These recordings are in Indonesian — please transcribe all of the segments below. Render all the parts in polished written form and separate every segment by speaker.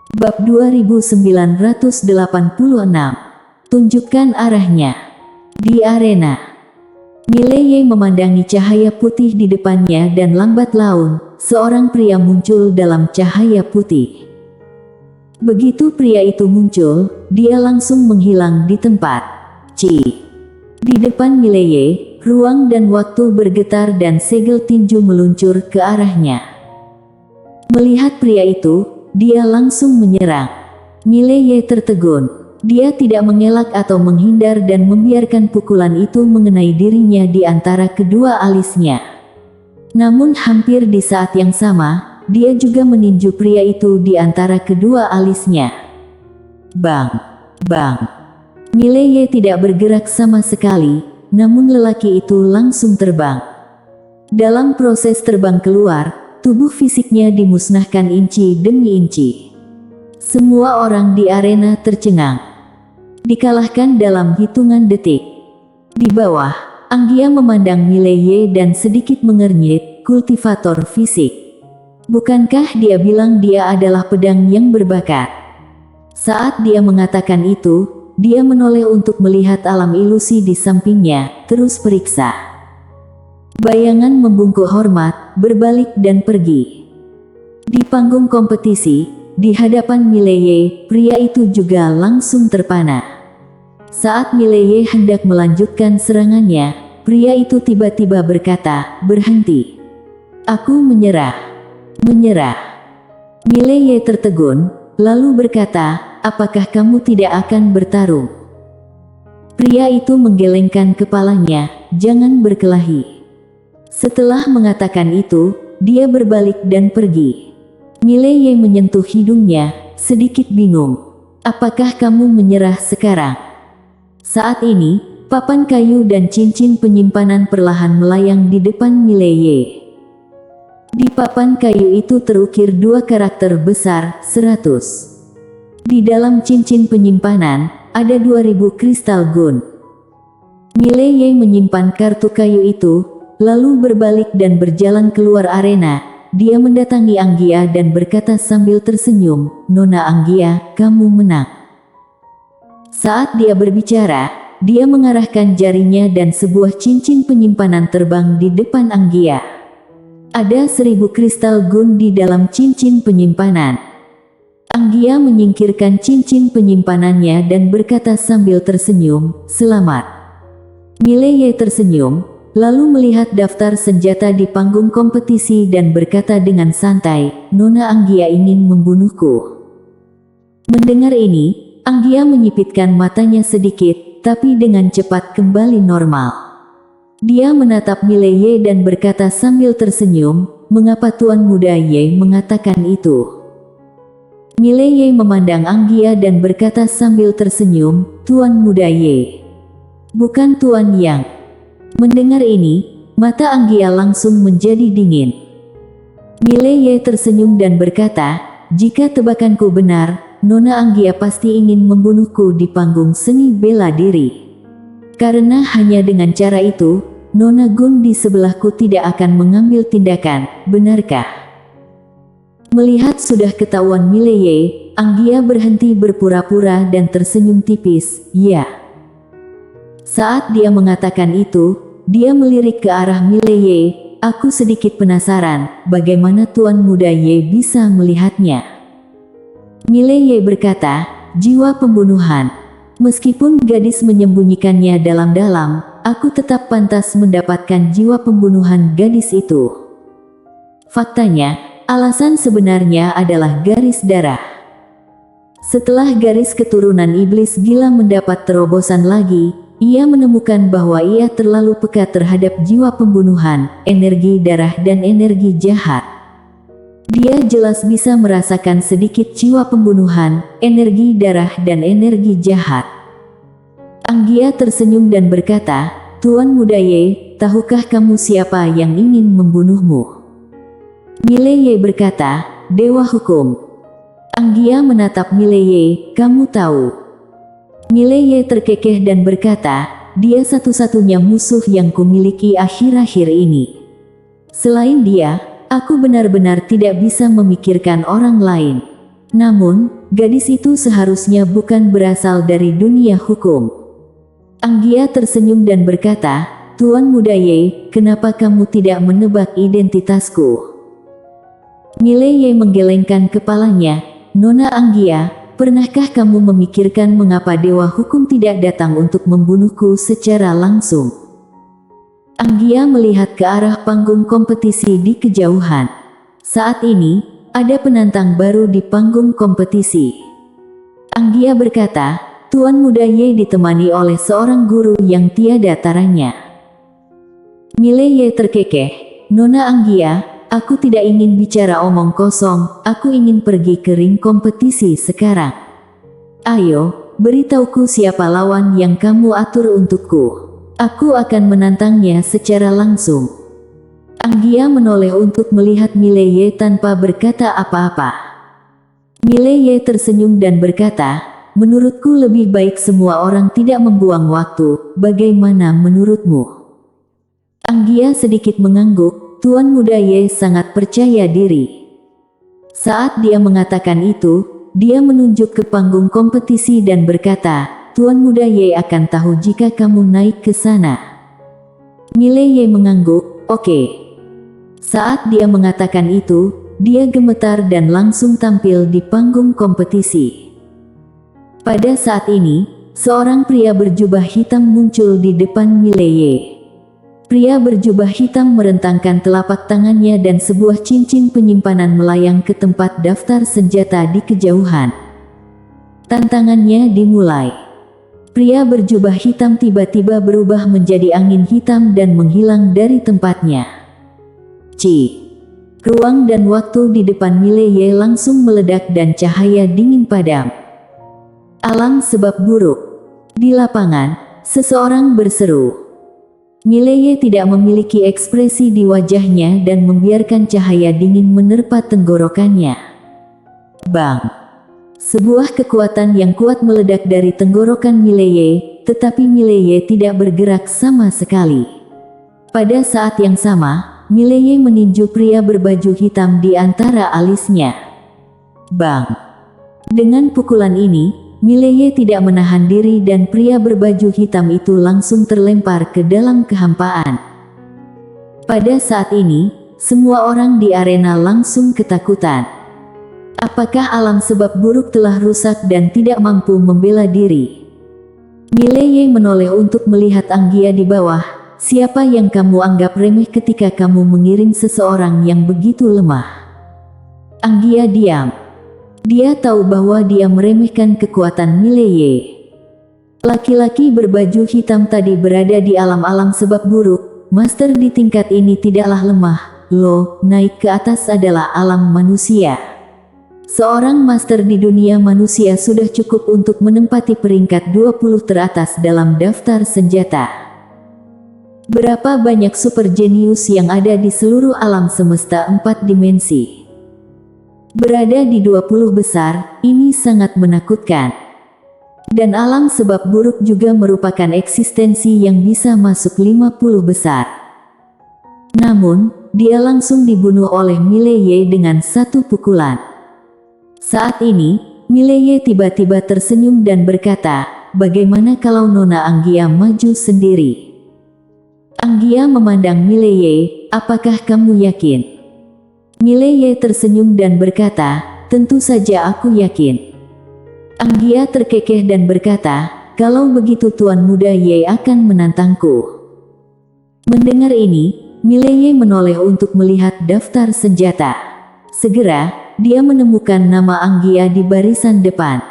Speaker 1: Bab 2986. Tunjukkan arahnya. Di arena, Mileye memandangi cahaya putih di depannya dan lambat laun, seorang pria muncul dalam cahaya putih. Begitu pria itu muncul, dia langsung menghilang di tempat. Di depan Mileye, ruang dan waktu bergetar dan segel tinju meluncur ke arahnya. Melihat pria itu, dia langsung menyerang. Mileye tertegun. Dia tidak mengelak atau menghindar dan membiarkan pukulan itu mengenai dirinya di antara kedua alisnya. Namun hampir di saat yang sama, dia juga meninju pria itu di antara kedua alisnya. Bang! Bang! Mileye tidak bergerak sama sekali, namun lelaki itu langsung terbang. Dalam proses terbang keluar, tubuh fisiknya dimusnahkan inci demi inci. Semua orang di arena tercengang. Dikalahkan dalam hitungan detik. Di bawah, Anggia memandang Mileye dan sedikit mengernyit, kultivator fisik. Bukankah dia bilang dia adalah pedang yang berbakat? Saat dia mengatakan itu, dia menoleh untuk melihat alam ilusi di sampingnya, terus periksa. Bayangan membungkuk hormat, berbalik dan pergi. Di panggung kompetisi, di hadapan Mileye, pria itu juga langsung terpana. Saat Mileye hendak melanjutkan serangannya, pria itu tiba-tiba berkata, "Berhenti. Aku menyerah." Menyerah. Mileye tertegun, lalu berkata, "Apakah kamu tidak akan bertarung?" Pria itu menggelengkan kepalanya, "Jangan berkelahi." Setelah mengatakan itu, dia berbalik dan pergi. Mileye menyentuh hidungnya, sedikit bingung. "Apakah kamu menyerah sekarang?" Saat ini, papan kayu dan cincin penyimpanan perlahan melayang di depan Mileye. Di papan kayu itu terukir dua karakter besar, 100. Di dalam cincin penyimpanan, ada 2000 kristal gun. Mileye menyimpan kartu kayu itu, lalu berbalik dan berjalan keluar arena. Dia mendatangi Anggia dan berkata sambil tersenyum, "Nona Anggia, kamu menang." Saat dia berbicara, dia mengarahkan jarinya dan sebuah cincin penyimpanan terbang di depan Anggia. Ada 1000 kristal gun di dalam cincin penyimpanan. Anggia menyingkirkan cincin penyimpanannya dan berkata sambil tersenyum, "Selamat." Mileye tersenyum, lalu melihat daftar senjata di panggung kompetisi dan berkata dengan santai, "Nona Anggia ingin membunuhku." Mendengar ini, Anggia menyipitkan matanya sedikit, tapi dengan cepat kembali normal. Dia menatap Mileye dan berkata sambil tersenyum, "Mengapa Tuan Muda Ye mengatakan itu?" Mileye memandang Anggia dan berkata sambil tersenyum, "Tuan Muda Ye, bukan Tuan Yang." Mendengar ini, mata Anggia langsung menjadi dingin. Mileye tersenyum dan berkata, "Jika tebakanku benar, Nona Anggia pasti ingin membunuhku di panggung seni bela diri. Karena hanya dengan cara itu, Nona Gun di sebelahku tidak akan mengambil tindakan, benarkah?" Melihat sudah ketahuan Mileye, Anggia berhenti berpura-pura dan tersenyum tipis, "Ya." Saat dia mengatakan itu, dia melirik ke arah Mileye, "Aku sedikit penasaran, bagaimana Tuan Muda Ye bisa melihatnya?" Mileye berkata, "Jiwa pembunuhan. Meskipun gadis menyembunyikannya dalam-dalam, aku tetap pantas mendapatkan jiwa pembunuhan gadis itu." Faktanya, alasan sebenarnya adalah garis darah. Setelah garis keturunan iblis gila mendapat terobosan lagi, ia menemukan bahwa ia terlalu peka terhadap jiwa pembunuhan, energi darah dan energi jahat. Dia jelas bisa merasakan sedikit jiwa pembunuhan, energi darah dan energi jahat. Anggia tersenyum dan berkata, "Tuan Muda Ye, tahukah kamu siapa yang ingin membunuhmu?" Mileye berkata, "Dewa Hukum." Anggia menatap Mileye, "Kamu tahu?" Mileye terkekeh dan berkata, "Dia satu-satunya musuh yang kumiliki akhir-akhir ini. Selain dia, aku benar-benar tidak bisa memikirkan orang lain." Namun, gadis itu seharusnya bukan berasal dari dunia hukum. Anggia tersenyum dan berkata, "Tuan Muda Ye, kenapa kamu tidak menebak identitasku?" Mileye menggelengkan kepalanya. "Nona Anggia, pernahkah kamu memikirkan mengapa Dewa Hukum tidak datang untuk membunuhku secara langsung?" Anggia melihat ke arah panggung kompetisi di kejauhan. Saat ini, ada penantang baru di panggung kompetisi. Anggia berkata, "Tuan Muda Ye ditemani oleh seorang guru yang tiada taranya." Mileye terkekeh, "Nona Anggia, aku tidak ingin bicara omong kosong, aku ingin pergi ke ring kompetisi sekarang. Ayo, beritahuku siapa lawan yang kamu atur untukku. Aku akan menantangnya secara langsung." Anggia menoleh untuk melihat Mileye tanpa berkata apa-apa. Mileye tersenyum dan berkata, "Menurutku lebih baik semua orang tidak membuang waktu, bagaimana menurutmu?" Anggia sedikit mengangguk. Tuan Muda Ye sangat percaya diri. Saat dia mengatakan itu, dia menunjuk ke panggung kompetisi dan berkata, "Tuan Muda Ye akan tahu jika kamu naik ke sana." Mileye mengangguk, "Oke." Saat dia mengatakan itu, dia gemetar dan langsung tampil di panggung kompetisi. Pada saat ini, seorang pria berjubah hitam muncul di depan Mileye. Pria berjubah hitam merentangkan telapak tangannya dan sebuah cincin penyimpanan melayang ke tempat daftar senjata di kejauhan. Tantangannya dimulai. Pria berjubah hitam tiba-tiba berubah menjadi angin hitam dan menghilang dari tempatnya. Ruang dan waktu di depan Mileye langsung meledak dan cahaya dingin padam. "Alam sebab buruk." Di lapangan, seseorang berseru. Mileye tidak memiliki ekspresi di wajahnya dan membiarkan cahaya dingin menerpa tenggorokannya. Bang! Sebuah kekuatan yang kuat meledak dari tenggorokan Mileye, tetapi Mileye tidak bergerak sama sekali. Pada saat yang sama, Mileye meninju pria berbaju hitam di antara alisnya. Bang! Dengan pukulan ini, Mileye tidak menahan diri dan pria berbaju hitam itu langsung terlempar ke dalam kehampaan. Pada saat ini, semua orang di arena langsung ketakutan. Apakah alam sebab buruk telah rusak dan tidak mampu membela diri? Mileye menoleh untuk melihat Anggia di bawah. "Siapa yang kamu anggap remeh ketika kamu mengiring seseorang yang begitu lemah?" Anggia diam. Dia tahu bahwa dia meremehkan kekuatan Mileye. Laki-laki berbaju hitam tadi berada di alam-alam sebab buruk. Master di tingkat ini tidaklah lemah. Loh, naik ke atas adalah alam manusia. Seorang master di dunia manusia sudah cukup untuk menempati peringkat 20 teratas dalam daftar senjata. Berapa banyak super jenius yang ada di seluruh alam semesta 4 dimensi? Berada di 20 besar, ini sangat menakutkan. Dan alam sebab buruk juga merupakan eksistensi yang bisa masuk 50 besar. Namun, dia langsung dibunuh oleh Mileye dengan satu pukulan. Saat ini, Mileye tiba-tiba tersenyum dan berkata, "Bagaimana kalau Nona Anggia maju sendiri?" Anggia memandang Mileye, "Apakah kamu yakin?" Mileye tersenyum dan berkata, "Tentu saja aku yakin." Anggia terkekeh dan berkata, "Kalau begitu Tuan Muda Ye akan menantangku." Mendengar ini, Mileye menoleh untuk melihat daftar senjata. Segera, dia menemukan nama Anggia di barisan depan.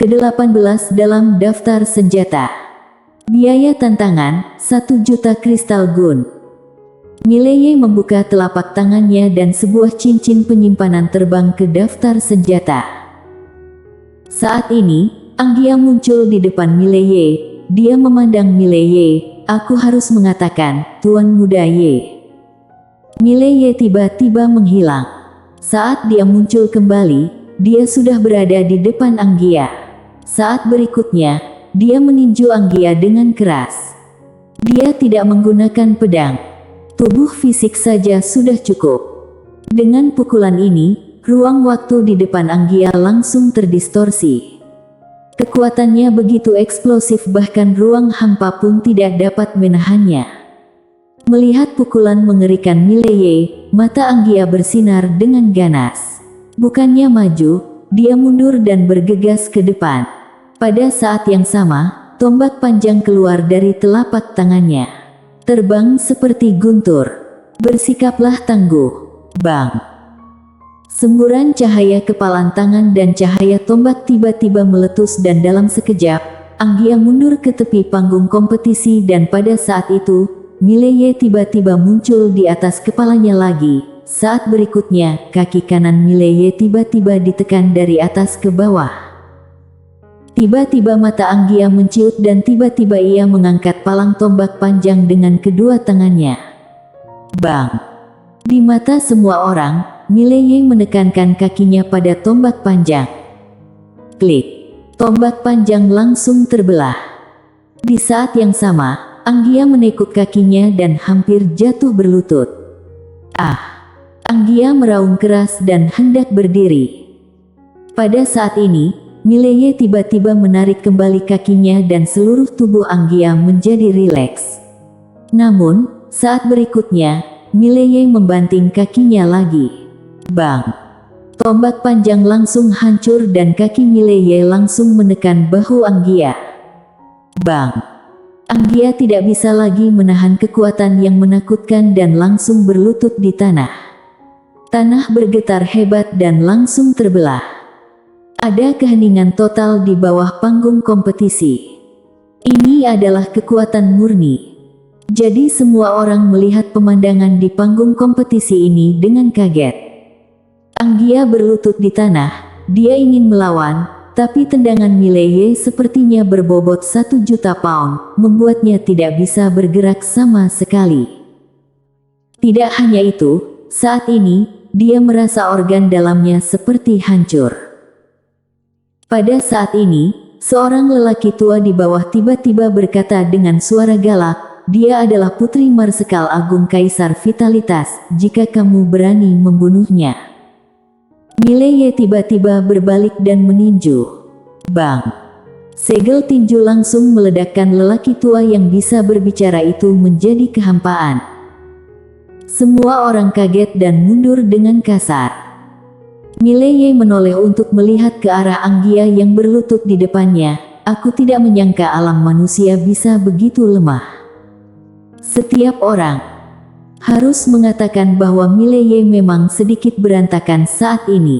Speaker 1: Ke-18 dalam daftar senjata. Biaya tantangan, 1 juta kristal gun. Mileye membuka telapak tangannya dan sebuah cincin penyimpanan terbang ke daftar senjata. Saat ini, Anggia muncul di depan Mileye. Dia memandang Mileye. "Aku harus mengatakan, Tuan Muda Ye." Mileye tiba-tiba menghilang. Saat dia muncul kembali, dia sudah berada di depan Anggia. Saat berikutnya, dia meninju Anggia dengan keras. Dia tidak menggunakan pedang. Tubuh fisik saja sudah cukup. Dengan pukulan ini, ruang waktu di depan Anggia langsung terdistorsi. Kekuatannya begitu eksplosif bahkan ruang hampa pun tidak dapat menahannya. Melihat pukulan mengerikan Mileye, mata Anggia bersinar dengan ganas. Bukannya maju, dia mundur dan bergegas ke depan. Pada saat yang sama, tombak panjang keluar dari telapak tangannya. Terbang seperti guntur. Bersikaplah tangguh. Bang! Semburan cahaya kepalan tangan dan cahaya tombak tiba-tiba meletus dan dalam sekejap, Anggia mundur ke tepi panggung kompetisi dan pada saat itu, Mileye tiba-tiba muncul di atas kepalanya lagi. Saat berikutnya, kaki kanan Mileye tiba-tiba ditekan dari atas ke bawah. Tiba-tiba mata Anggia menciut dan tiba-tiba ia mengangkat palang tombak panjang dengan kedua tangannya. Bang! Di mata semua orang, Mileye menekankan kakinya pada tombak panjang. Klik! Tombak panjang langsung terbelah. Di saat yang sama, Anggia menekuk kakinya dan hampir jatuh berlutut. Ah! Anggia meraung keras dan hendak berdiri. Pada saat ini, Mileye tiba-tiba menarik kembali kakinya dan seluruh tubuh Anggia menjadi rileks. Namun, saat berikutnya, Mileye membanting kakinya lagi. Bang! Tombak panjang langsung hancur dan kaki Mileye langsung menekan bahu Anggia. Bang! Anggia tidak bisa lagi menahan kekuatan yang menakutkan dan langsung berlutut di tanah. Tanah bergetar hebat dan langsung terbelah. Ada keheningan total di bawah panggung kompetisi. Ini adalah kekuatan murni. Jadi semua orang melihat pemandangan di panggung kompetisi ini dengan kaget. Anggia berlutut di tanah, dia ingin melawan, tapi tendangan Mileye sepertinya berbobot 1 juta pound, membuatnya tidak bisa bergerak sama sekali. Tidak hanya itu, saat ini, dia merasa organ dalamnya seperti hancur. Pada saat ini, seorang lelaki tua di bawah tiba-tiba berkata dengan suara galak, "Dia adalah Putri Marsekal Agung Kaisar Vitalitas, jika kamu berani membunuhnya." Mileye tiba-tiba berbalik dan meninju. Bang! Segel tinju langsung meledakkan lelaki tua yang bisa berbicara itu menjadi kehampaan. Semua orang kaget dan mundur dengan kasar. Mileye menoleh untuk melihat ke arah Anggia yang berlutut di depannya. Aku tidak menyangka alam manusia bisa begitu lemah. Setiap orang harus mengatakan bahwa Mileye memang sedikit berantakan saat ini.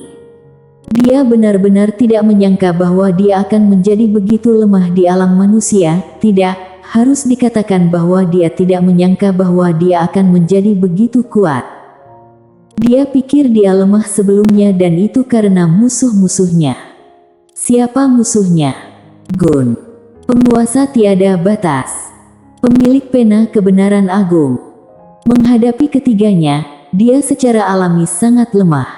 Speaker 1: Dia benar-benar tidak menyangka bahwa dia akan menjadi begitu lemah di alam manusia. Tidak. Harus dikatakan bahwa dia tidak menyangka bahwa dia akan menjadi begitu kuat. Dia pikir dia lemah sebelumnya dan itu karena musuh-musuhnya. Siapa musuhnya? Gun, penguasa tiada batas, pemilik pena kebenaran agung. Menghadapi ketiganya, dia secara alami sangat lemah.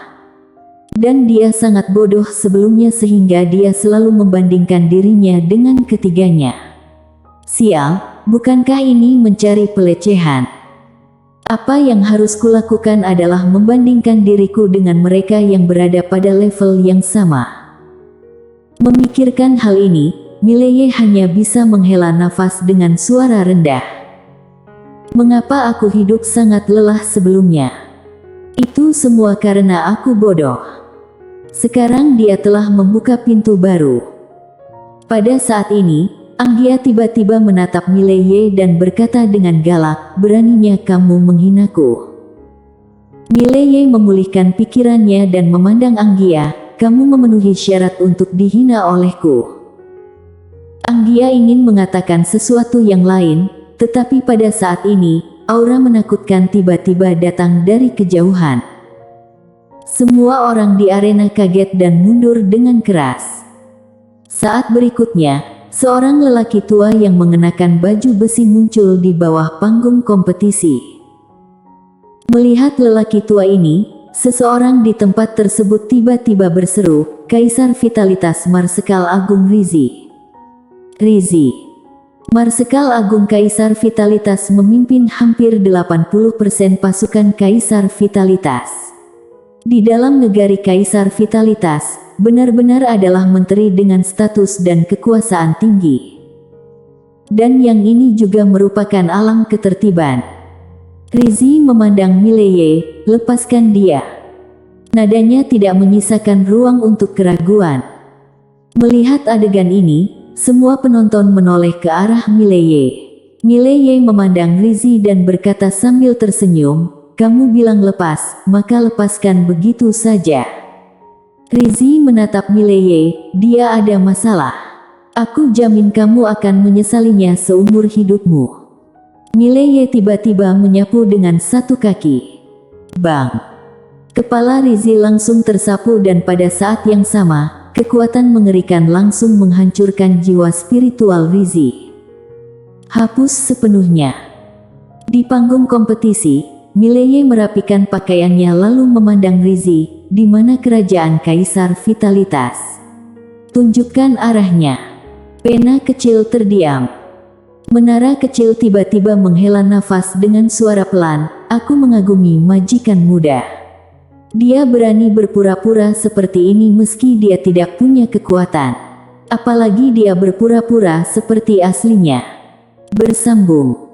Speaker 1: Dan dia sangat bodoh sebelumnya sehingga dia selalu membandingkan dirinya dengan ketiganya. Sial, bukankah ini mencari pelecehan? Apa yang harus kulakukan adalah membandingkan diriku dengan mereka yang berada pada level yang sama. Memikirkan hal ini, Mileye hanya bisa menghela nafas dengan suara rendah. Mengapa aku hidup sangat lelah sebelumnya? Itu semua karena aku bodoh. Sekarang dia telah membuka pintu baru. Pada saat ini, Anggia tiba-tiba menatap Mileye dan berkata dengan galak, "Beraninya kamu menghinaku." Mileye memulihkan pikirannya dan memandang Anggia, "Kamu memenuhi syarat untuk dihina olehku." Anggia ingin mengatakan sesuatu yang lain, tetapi pada saat ini, aura menakutkan tiba-tiba datang dari kejauhan. Semua orang di arena kaget dan mundur dengan keras. Saat berikutnya, seorang lelaki tua yang mengenakan baju besi muncul di bawah panggung kompetisi. Melihat lelaki tua ini, seseorang di tempat tersebut tiba-tiba berseru, "Kaisar Vitalitas Marsekal Agung Rizi." Rizi. Marsekal Agung Kaisar Vitalitas memimpin hampir 80% pasukan Kaisar Vitalitas. Di dalam negari Kaisar Vitalitas, benar-benar adalah menteri dengan status dan kekuasaan tinggi. Dan yang ini juga merupakan alam ketertiban. Rizzy memandang Mileye, lepaskan dia. Nadanya tidak menyisakan ruang untuk keraguan. Melihat adegan ini, semua penonton menoleh ke arah Mileye. Mileye memandang Rizzy dan berkata sambil tersenyum, "Kamu bilang lepas, maka lepaskan begitu saja." Rizzy menatap Mileye, "Dia ada masalah. Aku jamin kamu akan menyesalinya seumur hidupmu." Mileye tiba-tiba menyapu dengan satu kaki. Bang! Kepala Rizzy langsung tersapu dan pada saat yang sama, kekuatan mengerikan langsung menghancurkan jiwa spiritual Rizzy. Hapus sepenuhnya. Di panggung kompetisi, Mileye merapikan pakaiannya lalu memandang Rizzy, "Di mana kerajaan Kaisar Vitalitas? Tunjukkan arahnya." Pena kecil terdiam. Menara kecil tiba-tiba menghela nafas dengan suara pelan, "Aku mengagumi majikan muda. Dia berani berpura-pura seperti ini meski dia tidak punya kekuatan. Apalagi dia berpura-pura seperti aslinya." Bersambung.